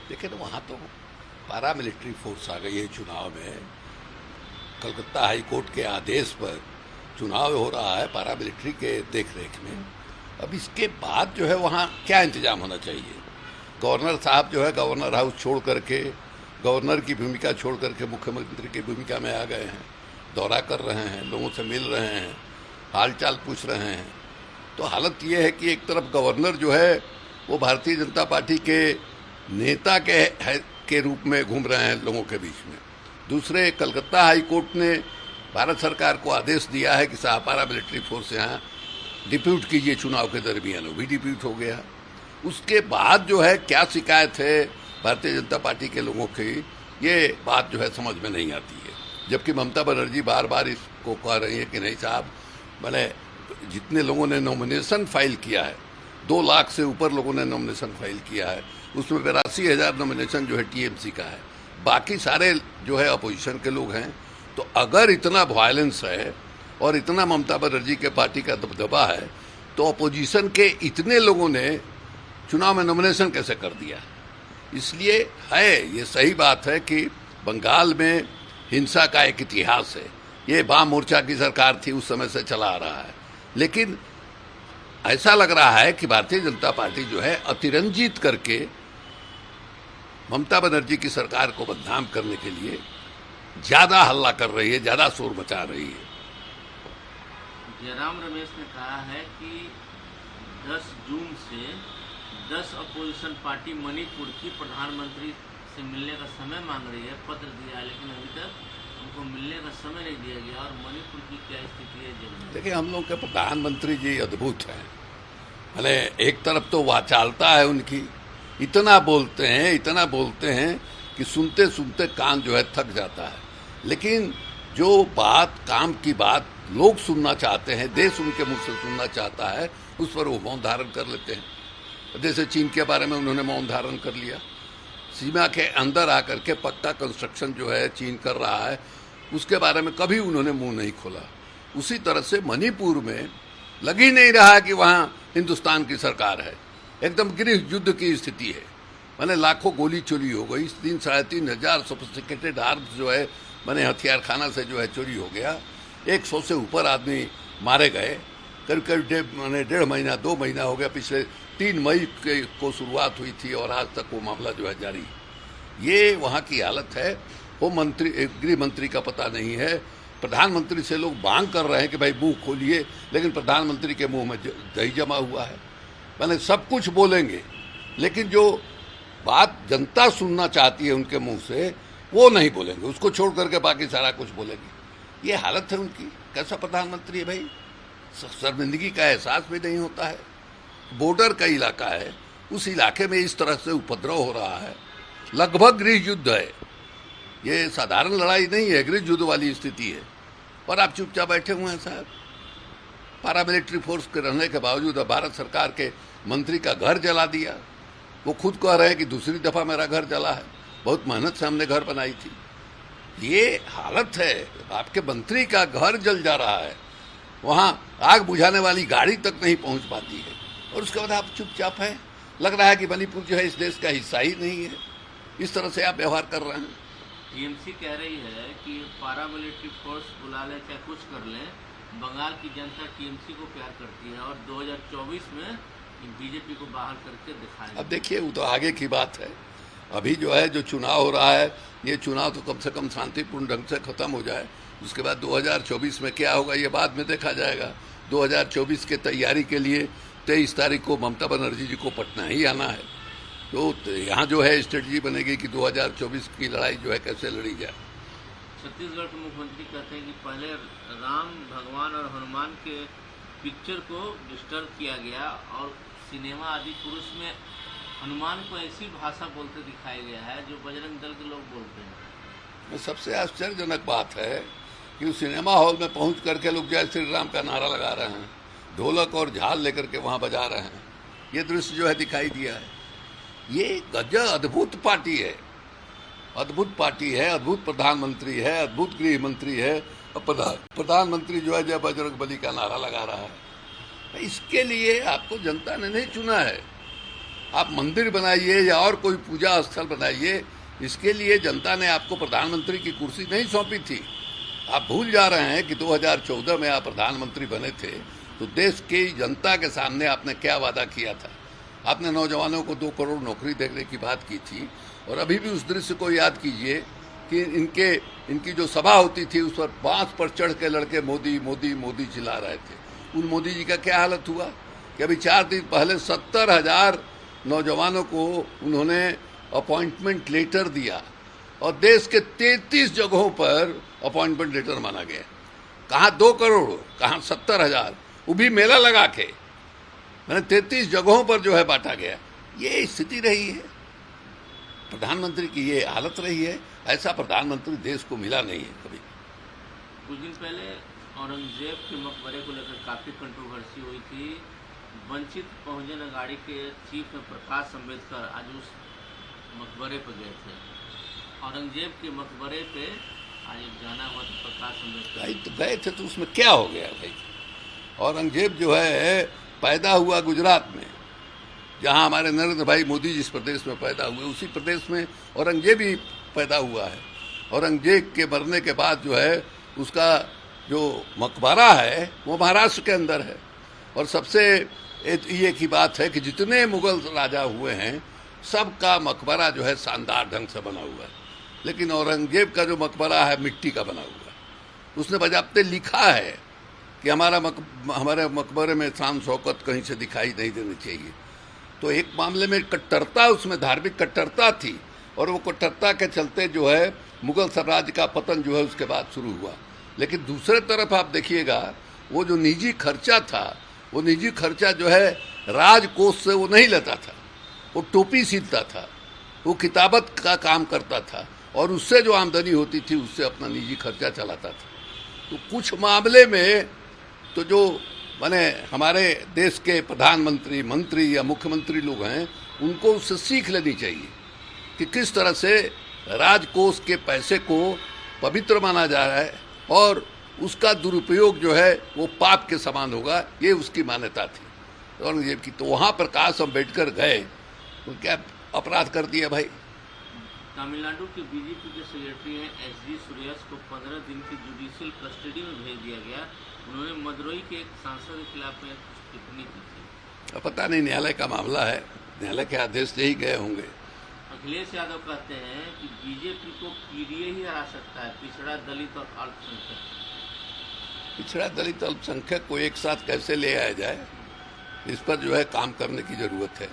देखिए तो वहाँ तो पारा मिलिट्री फोर्स आ गई है चुनाव में। कलकत्ता हाई कोर्ट के आदेश पर चुनाव हो रहा है पारा मिलिट्री के देख रेख में। अब इसके बाद जो है वहाँ क्या इंतजाम होना चाहिए। गवर्नर साहब जो है गवर्नर हाउस छोड़ करके, गवर्नर की भूमिका छोड़ करके मुख्यमंत्री की भूमिका में आ गए हैं, दौरा कर रहे हैं, लोगों से मिल रहे हैं, हालचाल पूछ रहे हैं। तो हालत ये है कि एक तरफ गवर्नर जो है वो भारतीय जनता पार्टी के नेता के रूप में घूम रहे हैं लोगों के बीच में। दूसरे कलकत्ता हाई कोर्ट ने भारत सरकार को आदेश दिया है कि साहब पारा मिलिट्री फोर्स यहाँ डिप्यूट कीजिए चुनाव के दरमियान, वो भी डिप्यूट हो गया। उसके बाद जो है क्या शिकायत है भारतीय जनता पार्टी के लोगों की, ये बात जो है समझ में नहीं आती है। जबकि ममता बनर्जी बार बार इसको कह रही है कि नहीं साहब, मैंने जितने लोगों ने नॉमिनेशन फाइल किया है, 2 लाख से ऊपर लोगों ने नॉमिनेशन फाइल किया है, उसमें 82,000 नॉमिनेशन जो है टीएमसी का है, बाकी सारे जो है अपोजिशन के लोग हैं। तो अगर इतना वायलेंस है और इतना ममता बनर्जी के पार्टी का दबदबा है, तो अपोजिशन के इतने लोगों ने चुनाव में नॉमिनेशन कैसे कर दिया। इसलिए है ये सही बात है कि बंगाल में हिंसा का एक इतिहास है। ये वाम मोर्चा की सरकार थी, उस समय से चला आ रहा है। लेकिन ऐसा लग रहा है कि भारतीय जनता पार्टी जो है अतिरंजित करके ममता बनर्जी की सरकार को बदनाम करने के लिए ज्यादा हल्ला कर रही है, ज्यादा शोर मचा रही है। जयराम रमेश ने कहा है कि 10 जून से 10 अपोजिशन पार्टी मणिपुर की प्रधानमंत्री से मिलने का समय मांग रही है, पत्र दिया, लेकिन अभी तक उनको मिलने का समय नहीं दिया गया। और मणिपुर की क्या स्थिति है जब देखिए हम लोग के प्रधानमंत्री जी अद्भुत हैं। मैंने एक तरफ तो वाचालता है उनकी, इतना बोलते हैं कि सुनते सुनते कान जो है थक जाता है। लेकिन जो बात, काम की बात लोग सुनना चाहते हैं, देश उनके मुंह से सुनना चाहता है, उस पर वो मौन धारण कर लेते हैं। जैसे चीन के बारे में उन्होंने मौन धारण कर लिया। सीमा के अंदर आकर के पक्का कंस्ट्रक्शन जो है चीन कर रहा है, उसके बारे में कभी उन्होंने मुंह नहीं खोला। उसी तरह से मणिपुर में लग ही नहीं रहा कि वहाँ हिंदुस्तान की सरकार है, एकदम गृह युद्ध की स्थिति है। मैंने लाखों गोली चोरी हो गई, 3-3.5 सोफिस्टिकेटेड आर्म्स जो है मैंने हथियार खाना से जो है चोरी हो गया। 100 से ऊपर आदमी मारे गए। करीब 1.5 महीना 2 महीना हो गया, पिछले 3 मई को शुरुआत हुई थी और आज तक वो मामला जो है जारी। ये वहाँ की हालत है। होम मंत्री, गृह मंत्री का पता नहीं है। प्रधानमंत्री से लोग मांग कर रहे हैं कि भाई मुंह खोलिए, लेकिन प्रधानमंत्री के मुंह में दही जमा हुआ है। मैंने सब कुछ बोलेंगे, लेकिन जो बात जनता सुनना चाहती है उनके मुंह से वो नहीं बोलेंगे, उसको छोड़ करके बाकी सारा कुछ बोलेंगे। ये हालत है उनकी। कैसा प्रधानमंत्री है भाई, शर्मिंदगी का एहसास भी नहीं होता है। बॉर्डर का इलाका है, उस इलाके में इस तरह से उपद्रव हो रहा है, लगभग गृह युद्ध है। ये साधारण लड़ाई नहीं है, गृह युद्ध वाली स्थिति है। और आप चुपचाप बैठे हुए हैं साहब। पारामिलिट्री फोर्स के रहने के बावजूद भारत सरकार के मंत्री का घर जला दिया। वो खुद कह रहे हैं कि दूसरी दफा मेरा घर जला है, बहुत मेहनत से हमने घर बनाई थी। ये हालत है, आपके मंत्री का घर जल जा रहा है, वहाँ आग बुझाने वाली गाड़ी तक नहीं पहुँच पाती है, और उसके बाद आप चुपचाप हैं। लग रहा है कि मणिपुर जो है इस देश का हिस्सा ही नहीं है। इस तरह से आप व्यवहार कर रहे हैं। टीएमसी कह रही है कि पारामिलिट्री फोर्स बुला ले चाहे कुछ कर ले, बंगाल की जनता टीएमसी को प्यार करती है और 2024 में बीजेपी को बाहर करके दिखाएंगे। अब देखिए वो तो आगे की बात है। अभी जो है जो चुनाव हो रहा है, ये चुनाव तो कम से कम शांतिपूर्ण ढंग से खत्म हो जाए। उसके बाद 2024 में क्या होगा ये बाद में देखा जाएगा। 2024 के तैयारी के लिए 23 तारीख को ममता बनर्जी जी को पटना ही आना है। तो यहाँ जो है स्ट्रेटजी बनेगी कि 2024 की लड़ाई जो है कैसे लड़ी जाए। छत्तीसगढ़ के मुख्यमंत्री कहते हैं कि पहले राम, भगवान और हनुमान के पिक्चर को डिस्टर्ब किया गया और सिनेमा आदि पुरुष में हनुमान को ऐसी भाषा बोलते दिखाया गया है जो बजरंग दल के लोग बोलते हैं। सबसे आश्चर्यजनक बात है कि उस सिनेमा हॉल में पहुंच करके लोग जय श्री राम का नारा लगा रहे हैं, ढोलक और झाल लेकर के वहां बजा रहे हैं। ये दृश्य जो है दिखाई दिया है। ये गजब अद्भुत पार्टी है, अद्भुत पार्टी है, अद्भुत प्रधानमंत्री है, अद्भुत गृह मंत्री है। और प्रधानमंत्री जो है जय बजरंग बली का नारा लगा रहा है। इसके लिए आपको जनता ने नहीं चुना है। आप मंदिर बनाइए या और कोई पूजा स्थल बनाइए, इसके लिए जनता ने आपको प्रधानमंत्री की कुर्सी नहीं सौंपी थी। आप भूल जा रहे हैं कि 2014 में आप प्रधानमंत्री बने थे तो देश की जनता के सामने आपने क्या वादा किया था। आपने नौजवानों को 2 करोड़ नौकरी देने की बात की थी, और अभी भी उस दृश्य को याद कीजिए कि इनकी जो सभा होती थी उस पर बांस पर चढ़ के लड़के मोदी मोदी मोदी चिल्ला रहे थे। उन मोदी जी का क्या हालत हुआ कि अभी 4 दिन पहले 70,000 नौजवानों को उन्होंने अपॉइंटमेंट लेटर दिया, और देश के 33 जगहों पर अपॉइंटमेंट लेटर माना गया। कहाँ 2 करोड़, कहाँ 70,000, वो भी मेला लगा के मैंने 33 जगहों पर जो है बांटा गया। ये स्थिति रही है, प्रधानमंत्री की ये हालत रही है। ऐसा प्रधानमंत्री देश को मिला नहीं है कभी। कुछ दिन पहले औरंगजेब के मकबरे को लेकर काफ़ी कंट्रोवर्सी हुई थी। वंचित बहुजन अघाड़ी के चीफ प्रकाश अम्बेडकर आज उस मकबरे पर गए थे। औरंगजेब के मकबरे पे आज जाना हुआ था प्रकाश अम्बेडकर। भाई तो गए थे तो उसमें क्या हो गया भाई। औरंगजेब जो है पैदा हुआ गुजरात में, जहां हमारे नरेंद्र भाई मोदी जिस प्रदेश में पैदा हुए उसी प्रदेश में औरंगजेब ही पैदा हुआ है। औरंगजेब के मरने के बाद जो है उसका जो मकबरा है वो महाराष्ट्र के अंदर है। और सबसे ये की बात है कि जितने मुगल राजा हुए हैं सबका मकबरा जो है शानदार ढंग से बना हुआ है, लेकिन औरंगजेब का जो मकबरा है मिट्टी का बना हुआ है। उसने बजाबते लिखा है कि हमारे मकबरे में शान शौकत कहीं से दिखाई नहीं देनी चाहिए। तो एक मामले में कट्टरता, उसमें धार्मिक कट्टरता थी, और वो कट्टरता के चलते जो है मुगल साम्राज्य का पतन जो है उसके बाद शुरू हुआ। लेकिन दूसरे तरफ आप देखिएगा वो जो निजी खर्चा था, वो निजी खर्चा जो है राजकोष से वो नहीं लेता था, वो टोपी सीलता था, वो किताबत का काम करता था, और उससे जो आमदनी होती थी उससे अपना निजी खर्चा चलाता था। तो कुछ मामले में तो जो माने हमारे देश के प्रधानमंत्री, मंत्री या मुख्यमंत्री लोग हैं उनको उससे सीख लेनी चाहिए कि किस तरह से राजकोष के पैसे को पवित्र माना जा रहा है और उसका दुरुपयोग जो है वो पाप के समान होगा, ये उसकी मान्यता थी औरंगजेब की। तो वहाँ प्रकाश अम्बेडकर गए तो क्या अपराध कर दिया भाई। तमिलनाडु के बीजेपी के सेक्रेटरी हैं एस.जी. सुरेश को 15 दिन की जुडिशियल कस्टडी में भेज दिया गया। उन्होंने मदुरई के एक सांसद के खिलाफ में टिप्पणी की थी। पता नहीं, न्यायालय का मामला है, न्यायालय के आदेश से ही गए होंगे। अखिलेश यादव कहते हैं कि बीजेपी को पीडीए ही हरा सकता है, पिछड़ा दलित और अल्पसंख्यक। पिछड़ा दलित अल्पसंख्यक को एक साथ कैसे ले आया जाए, इस पर जो है काम करने की जरूरत है।